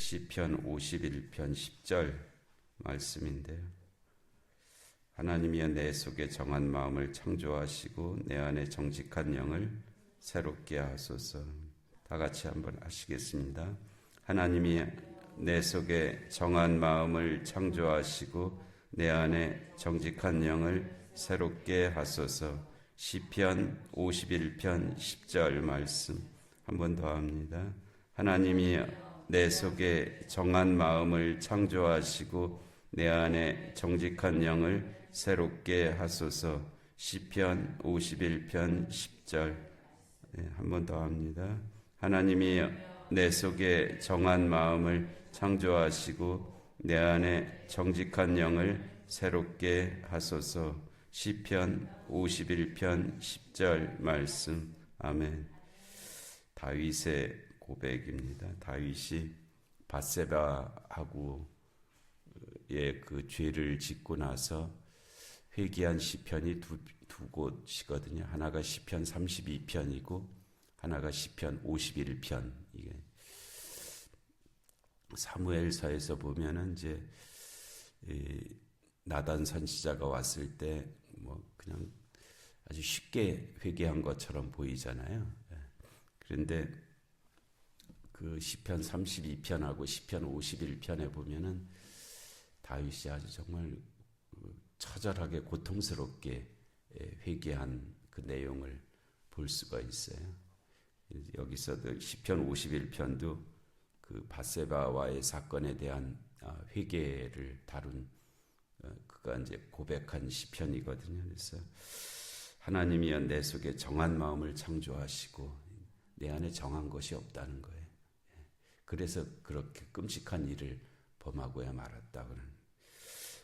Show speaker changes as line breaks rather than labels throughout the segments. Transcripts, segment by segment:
시편 51편 10절 말씀인데요. 하나님이여 내 속에 정한 마음을 창조하시고 내 안에 정직한 영을 새롭게 하소서. 다 같이 한번 하시겠습니다. 하나님이 내 속에 정한 마음을 창조하시고 내 안에 정직한 영을 새롭게 하소서. 시편 51편 10절 말씀 한 번 더 합니다. 하나님이 내 속에 정한 마음을 창조하시고 내 안에 정직한 영을 새롭게 하소서. 시편 51편 10절 한 번 더 합니다. 하나님이 내 속에 정한 마음을 창조하시고 내 안에 정직한 영을 새롭게 하소서. 시편 51편 10절 말씀. 아멘. 다윗의 고백입니다. 다윗이 밧세바하고의 그 죄를 짓고 나서 회개한 시편이 두 곳이거든요. 하나가 시편 32편이고 하나가 시편 51편. 이게 사무엘서에서 보면은 이제 나단 선지자가 왔을 때 뭐 그냥 아주 쉽게 회개한 것처럼 보이잖아요. 그런데 그 시편 32편하고 시편 51편에 보면은 다윗이 아주 정말 처절하게 고통스럽게 회개한 그 내용을 볼 수가 있어요. 여기서도 시편 51편도 그 밧세바와의 사건에 대한 회개를 다룬 그가 이제 고백한 시편이거든요. 그래서 하나님이여 내 속에 정한 마음을 창조하시고 내 안에 정한 것이 없다는 거예요. 그래서 그렇게 끔찍한 일을 범하고야 말았다고는.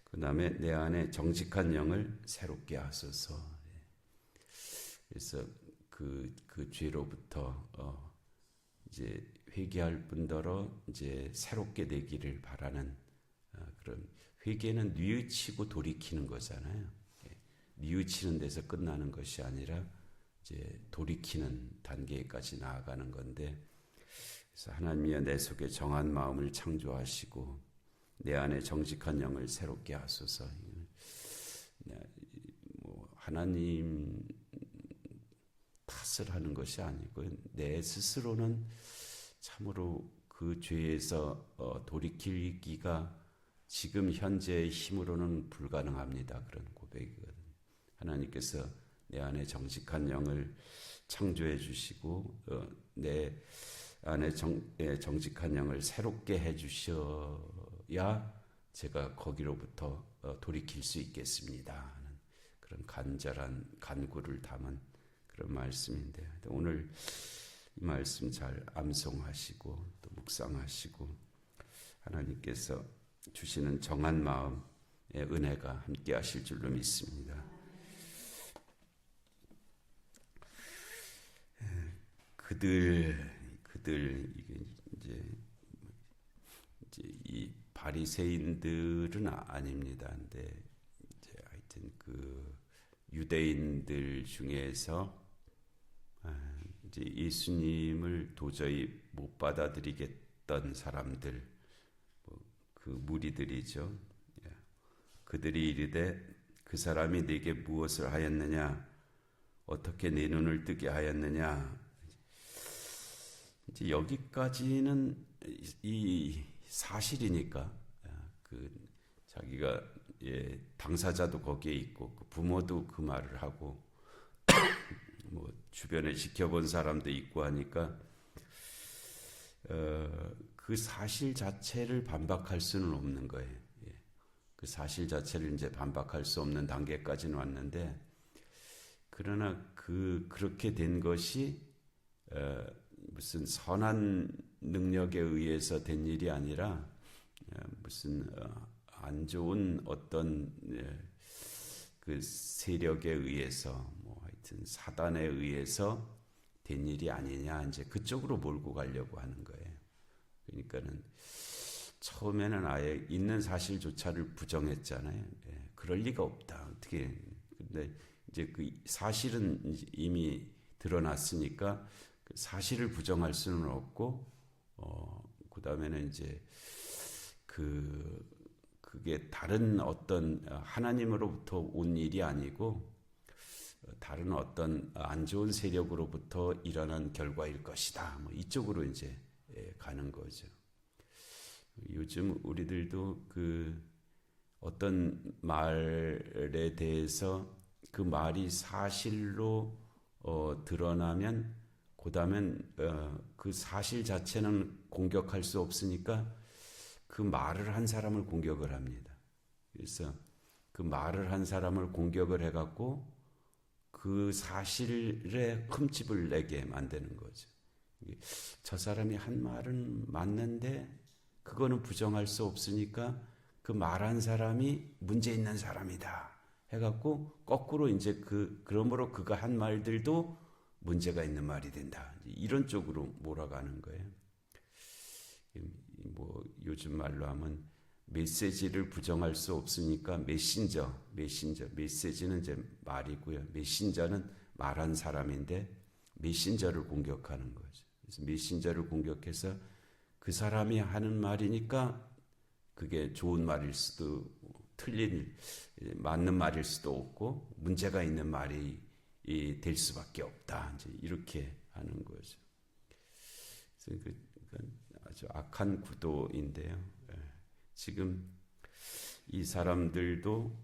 그 다음에 내 안에 정직한 영을 새롭게 하소서. 그래서 그 죄로부터 이제 회개할 뿐더러 이제 새롭게 되기를 바라는 그런. 회개는 뉘우치고 돌이키는 거잖아요. 뉘우치는 데서 끝나는 것이 아니라 이제 돌이키는 단계까지 나아가는 건데, 그래서 하나님이여 내 속에 정한 마음을 창조하시고 내 안에 정직한 영을 새롭게 하소서. 뭐 하나님 탓을 하는 것이 아니고 내 스스로는 참으로 그 죄에서 돌이키기가 지금 현재의 힘으로는 불가능합니다. 그런 고백이거든요. 하나님께서 내 안에 정직한 영을 창조해 주시고 내 안에 정직한 영을 새롭게 해 주셔야 제가 거기로부터 돌이킬 수 있겠습니다 하는 그런 간절한 간구를 담은 그런 말씀인데, 오늘 이 말씀 잘 암송하시고 또 묵상하시고 하나님께서 주시는 정한 마음의 은혜가 함께 하실 줄로 믿습니다. 그들 이게 이제 이 바리새인들은 아닙니다. 근데 이제 하여튼 그 유대인들 중에서 이제 예수님을 도저히 못 받아들이겠던 사람들, 그 무리들이죠. 그들이 이르되 그 사람이 네게 무엇을 하였느냐? 어떻게 네 눈을 뜨게 하였느냐? 이제 여기까지는 이 사실이니까 그 자기가 당사자도 거기에 있고 그 부모도 그 말을 하고 뭐 주변에 지켜본 사람도 있고 하니까 그 사실 자체를 반박할 수는 없는 거예요. 그 사실 자체를 이제 반박할 수 없는 단계까지는 왔는데, 그러나 그렇게 된 것이 무슨 선한 능력에 의해서 된 일이 아니라 무슨 안 좋은 어떤 그 세력에 의해서 뭐 하여튼 사단에 의해서 된 일이 아니냐, 이제 그쪽으로 몰고 가려고 하는 거예요. 그러니까는 처음에는 아예 있는 사실조차를 부정했잖아요. 그럴 리가 없다. 어떻게? 근데 이제 그 사실은 이미 드러났으니까 그 사실을 부정할 수는 없고, 그다음에는 이제 그게 다른 어떤 하나님으로부터 온 일이 아니고 다른 어떤 안 좋은 세력으로부터 일어난 결과일 것이다. 뭐 이쪽으로 이제 가는 거죠. 요즘 우리들도 그 어떤 말에 대해서 그 말이 사실로 드러나면 그다음엔 그 사실 자체는 공격할 수 없으니까 그 말을 한 사람을 공격을 합니다. 그래서 그 말을 한 사람을 공격을 해갖고 그 사실에 흠집을 내게 만드는 거죠. 저 사람이 한 말은 맞는데 그거는 부정할 수 없으니까 그 말한 사람이 문제 있는 사람이다 해갖고 거꾸로 이제 그러므로 그가 한 말들도 문제가 있는 말이 된다. 이런 쪽으로 몰아가는 거예요. 뭐 요즘 말로 하면 메시지를 부정할 수 없으니까 메시지는 이제 말이고요. 메신저는 말한 사람인데 메신저를 공격하는 거죠. 그래서 메신저를 공격해서 그 사람이 하는 말이니까 그게 좋은 말일 수도 맞는 말일 수도 없고 문제가 있는 말이 될 수밖에 없다. 이제 이렇게 하는 거죠. 그래서 아주 악한 구도인데요. 지금 이 사람들도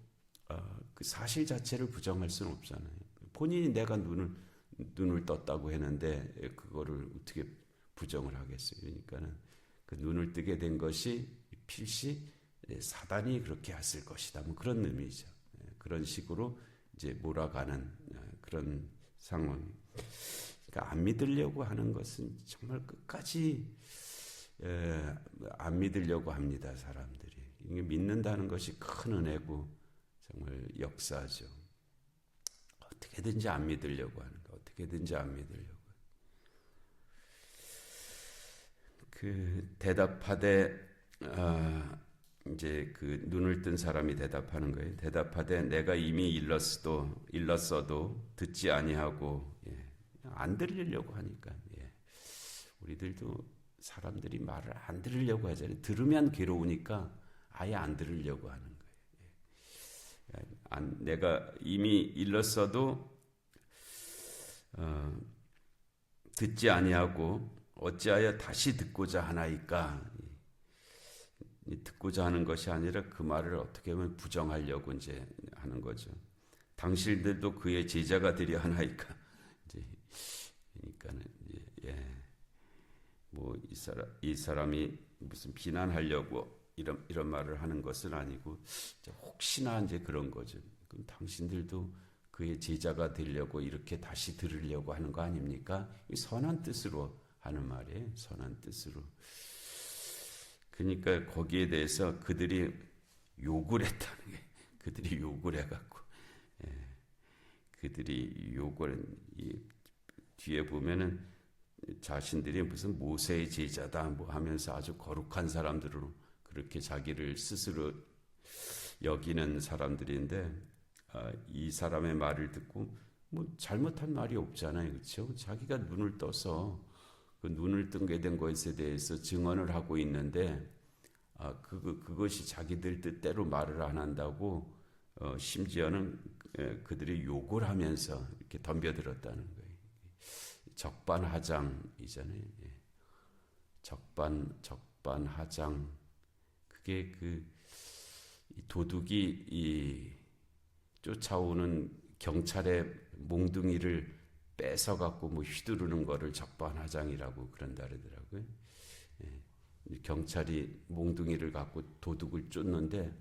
그 사실 자체를 부정할 수는 없잖아요. 본인이 내가 눈을 떴다고 했는데 그거를 어떻게 부정을 하겠어요. 그러니까는 그 눈을 뜨게 된 것이 필시 사단이 그렇게 했을 것이다. 뭐 그런 의미죠. 그런 식으로 이제 몰아가는 그런 상황. 그러니까 안 믿으려고 하는 것은 정말 끝까지 안 믿으려고 합니다. 사람들이. 이게 믿는다는 것이 큰 은혜고 정말 역사죠. 어떻게든지 안 믿으려고 하는 거. 어떻게든지 안 믿으려고. 그 대답하되 이제 그 눈을 뜬 사람이 대답하는 거예요. 대답하되 내가 이미 일렀어도 듣지 아니하고 안 들으려고 하니까 우리들도 사람들이 말을 안 들으려고 하잖아요. 들으면 괴로우니까 아예 안 들으려고 하는 거예요. 내가 이미 일렀어도 듣지 아니하고 어찌하여 다시 듣고자 하나이까. 듣고자 하는 것이 아니라 그 말을 어떻게 보면 부정하려고 이제 하는 거죠. 당신들도 그의 제자가 되려 하나이까. 이제 그러니까는 뭐 이 사람이 무슨 비난하려고 이런 말을 하는 것은 아니고 혹시나 이제 그런 거죠. 그럼 당신들도 그의 제자가 되려고 이렇게 다시 들으려고 하는 거 아닙니까? 선한 뜻으로 하는 말이에요. 선한 뜻으로. 그러니까 거기에 대해서 그들이 욕을 했다는 게, 그들이 욕을 해갖고, 그들이 욕을, 뒤에 보면은 자신들이 무슨 모세의 제자다 뭐 하면서 아주 거룩한 사람들로 그렇게 자기를 스스로 여기는 사람들인데, 이 사람의 말을 듣고 뭐 잘못한 말이 없잖아요. 그렇죠? 자기가 눈을 떠서 그 눈을 뜨게 된 것에 대해서 증언을 하고 있는데 그것이 자기들 뜻대로 말을 안 한다고 심지어는 그들이 욕을 하면서 이렇게 덤벼들었다는 거예요. 적반하장이잖아요. 적반하장. 그게 그 도둑이 쫓아오는 경찰의 몽둥이를 뺏어갖고 뭐 휘두르는 거를 적반하장이라고 그런다 그러더라고요. 경찰이 몽둥이를 갖고 도둑을 쫓는데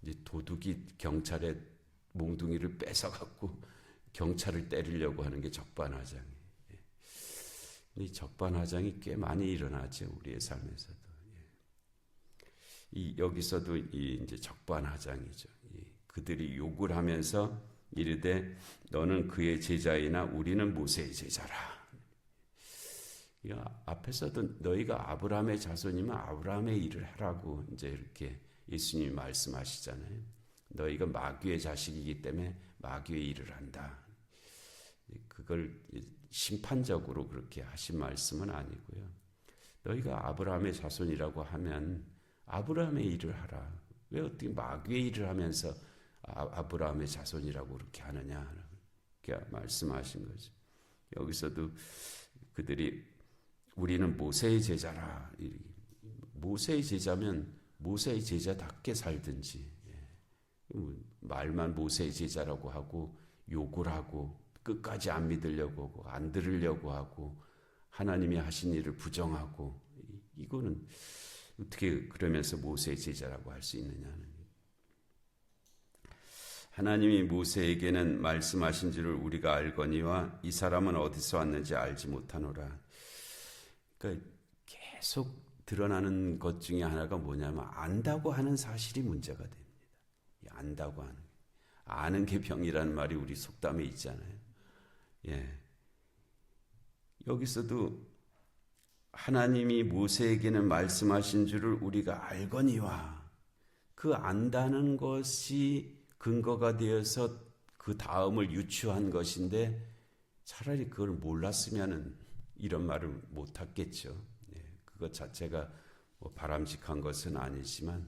이제 도둑이 경찰의 몽둥이를 뺏어갖고 경찰을 때리려고 하는 게 적반하장이에요. 이 적반하장이 꽤 많이 일어나죠. 우리의 삶에서도. 여기서도 이제 적반하장이죠. 그들이 욕을 하면서 이르되 너는 그의 제자이나 우리는 모세의 제자라. 앞에서도 너희가 아브라함의 자손이면 아브라함의 일을 하라고 이제 이렇게 예수님이 말씀하시잖아요. 너희가 마귀의 자식이기 때문에 마귀의 일을 한다. 그걸 심판적으로 그렇게 하신 말씀은 아니고요. 너희가 아브라함의 자손이라고 하면 아브라함의 일을 하라. 왜 어떻게 마귀의 일을 하면서 아브라함의 자손이라고 그렇게 하느냐, 이렇게 말씀하신 거죠. 여기서도 그들이 우리는 모세의 제자라. 모세의 제자면 모세의 제자답게 살든지, 말만 모세의 제자라고 하고 욕을 하고 끝까지 안 믿으려고 하고 안 들으려고 하고 하나님이 하신 일을 부정하고, 이거는 어떻게 그러면서 모세의 제자라고 할 수 있느냐는. 하나님이 모세에게는 말씀하신 줄을 우리가 알거니와 이 사람은 어디서 왔는지 알지 못하노라. 그러니까 계속 드러나는 것 중에 하나가 뭐냐면 안다고 하는 사실이 문제가 됩니다. 안다고 하는, 아는 게 병이라는 말이 우리 속담에 있잖아요. 여기서도 하나님이 모세에게는 말씀하신 줄을 우리가 알거니와, 그 안다는 것이 근거가 되어서 그 다음을 유추한 것인데, 차라리 그걸 몰랐으면 이런 말을 못했겠죠. 그것 자체가 뭐 바람직한 것은 아니지만,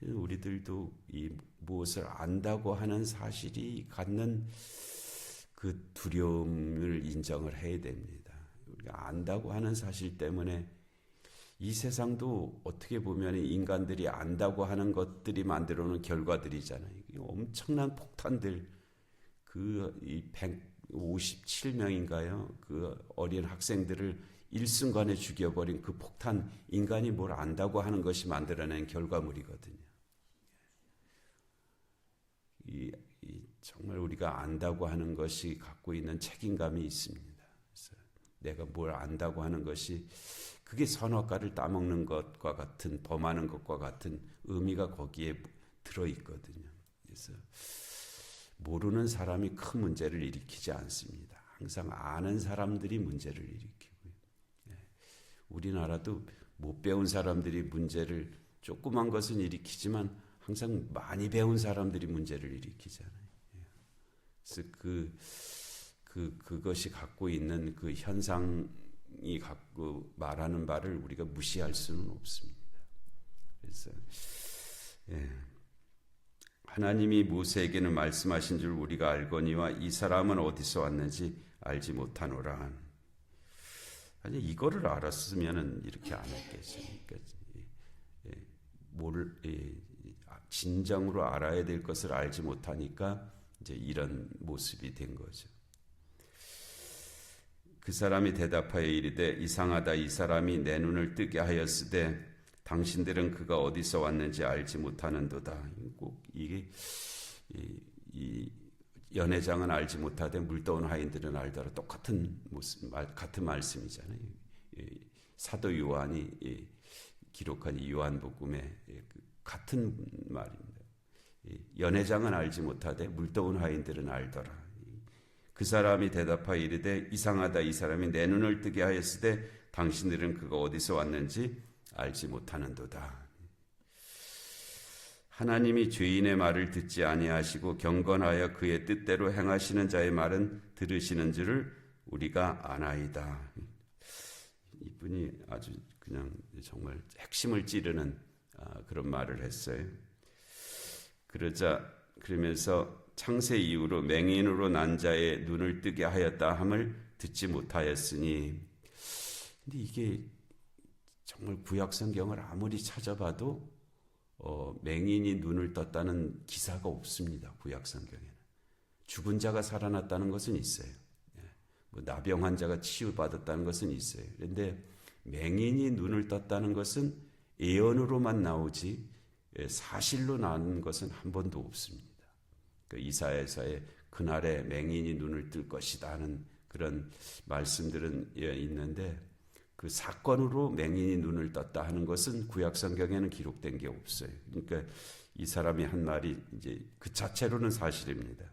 우리들도 이 무엇을 안다고 하는 사실이 갖는 그 두려움을 인정을 해야 됩니다. 우리가 안다고 하는 사실 때문에 이 세상도 어떻게 보면 인간들이 안다고 하는 것들이 만들어 놓은 결과들이잖아요. 엄청난 폭탄들, 이 157명인가요? 그 어린 학생들을 일순간에 죽여버린 그 폭탄, 인간이 뭘 안다고 하는 것이 만들어낸 결과물이거든요. 정말 우리가 안다고 하는 것이 갖고 있는 책임감이 있습니다. 그래서 내가 뭘 안다고 하는 것이, 그게 선악과를 따먹는 것과 같은, 범하는 것과 같은 의미가 거기에 들어있거든요. 그래서 모르는 사람이 큰 문제를 일으키지 않습니다. 항상 아는 사람들이 문제를 일으키고요. 우리나라도 못 배운 사람들이 문제를, 조그만 것은 일으키지만 항상 많이 배운 사람들이 문제를 일으키잖아요. 그래서 그것이 갖고 있는 그 현상이 갖고 말하는 바를 우리가 무시할 수는 없습니다. 그래서 하나님이 모세에게는 말씀하신 줄 우리가 알거니와 이 사람은 어디서 왔는지 알지 못하노라. 아니, 이거를 알았으면은 이렇게 안 했겠죠. 진정으로 알아야 될 것을 알지 못하니까 이제 이런 모습이 된 거죠. 그 사람이 대답하여 이르되 이상하다. 이 사람이 내 눈을 뜨게 하였으되 당신들은 그가 어디서 왔는지 알지 못하는도다. 꼭 이게 이 연회장은 알지 못하되 물떠온 하인들은 알더라. 똑같은 같은 말씀이잖아요. 사도 요한이 기록한 이 요한복음에 같은 말입니다. 연회장은 알지 못하되 물떠온 하인들은 알더라. 그 사람이 대답하여 이르되 이상하다. 이 사람이 내 눈을 뜨게 하였으되 당신들은 그가 어디서 왔는지 알지 못하는도다. 하나님이 죄인의 말을 듣지 아니하시고 경건하여 그의 뜻대로 행하시는 자의 말은 들으시는 줄을 우리가 아나이다. 이분이 아주 그냥 정말 핵심을 찌르는 그런 말을 했어요. 그러면서 창세 이후로 맹인으로 난 자의 눈을 뜨게 하였다 함을 듣지 못하였으니, 근데 이게 정말 구약 성경을 아무리 찾아봐도 맹인이 눈을 떴다는 기사가 없습니다. 구약 성경에는. 죽은 자가 살아났다는 것은 있어요. 뭐 나병 환자가 치유받았다는 것은 있어요. 그런데 맹인이 눈을 떴다는 것은 예언으로만 나오지 사실로 나온 것은 한 번도 없습니다. 그 이사야서에 그날에 맹인이 눈을 뜰 것이다 하는 그런 말씀들은 있는데, 그 사건으로 맹인이 눈을 떴다 하는 것은 구약 성경에는 기록된 게 없어요. 그러니까 이 사람이 한 말이 이제 그 자체로는 사실입니다.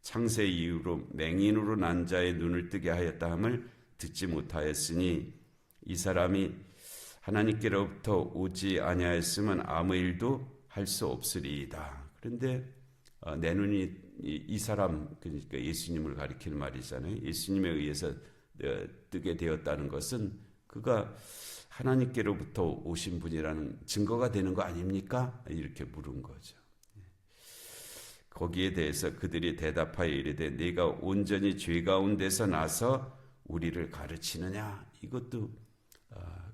창세 이후로 맹인으로 난 자의 눈을 뜨게 하였다 함을 듣지 못하였으니 이 사람이 하나님께로부터 오지 아니하였으면 아무 일도 할 수 없으리이다. 그런데 내 눈이 이 사람, 그러니까 예수님을 가리키는 말이잖아요. 예수님에 의해서 뜨게 되었다는 것은 그가 하나님께로부터 오신 분이라는 증거가 되는 거 아닙니까? 이렇게 물은 거죠. 거기에 대해서 그들이 대답하여 이르되 네가 온전히 죄 가운데서 나서 우리를 가르치느냐? 이것도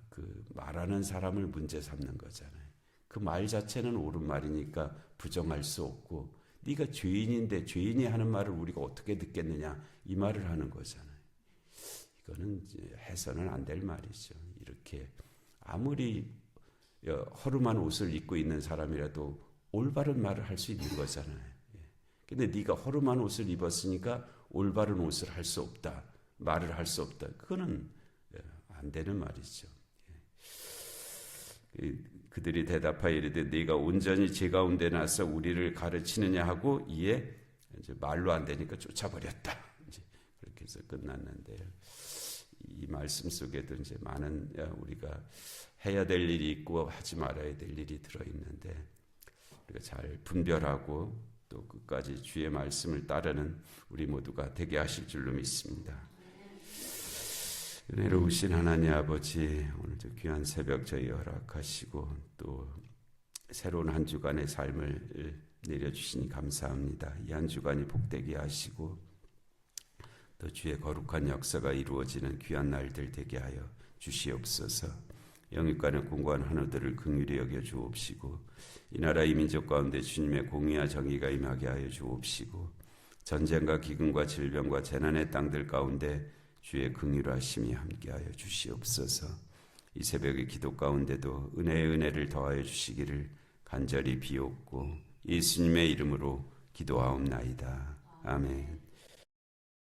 그 말하는 사람을 문제 삼는 거잖아요. 그 말 자체는 옳은 말이니까 부정할 수 없고, 네가 죄인인데 죄인이 하는 말을 우리가 어떻게 듣겠느냐, 이 말을 하는 거잖아요. 이거는 이제 해서는 안 될 말이죠. 이렇게 아무리 허름한 옷을 입고 있는 사람이라도 올바른 말을 할 수 있는 거잖아요. 근데 네가 허름한 옷을 입었으니까 올바른 옷을 할 수 없다, 말을 할 수 없다. 그거는 안 되는 말이죠. 그들이 대답하여 이르되 네가 온전히 죄 가운데 나서 우리를 가르치느냐 하고, 이에 이제 말로 안 되니까 쫓아버렸다. 이제 그렇게 해서 끝났는데요. 이 말씀 속에도 이제 많은 우리가 해야 될 일이 있고 하지 말아야 될 일이 들어 있는데, 우리가 잘 분별하고 또 끝까지 주의 말씀을 따르는 우리 모두가 되게 하실 줄로 믿습니다. 은혜로우신 하나님 아버지, 오늘도 귀한 새벽 저희 허락하시고 또 새로운 한 주간의 삶을 내려주시니 감사합니다. 이 한 주간이 복되게 하시고 또 주의 거룩한 역사가 이루어지는 귀한 날들 되게 하여 주시옵소서. 영육간의 공고한 한우들을 긍휼히 여겨 주옵시고, 이 나라 이 민족 가운데 주님의 공의와 정의가 임하게 하여 주옵시고, 전쟁과 기근과 질병과 재난의 땅들 가운데 주의 긍휼하심이 함께하여 주시옵소서. 이 새벽의 기도 가운데도 은혜의 은혜를 더하여 주시기를 간절히 비옵고 예수님의 이름으로 기도하옵나이다. 아멘.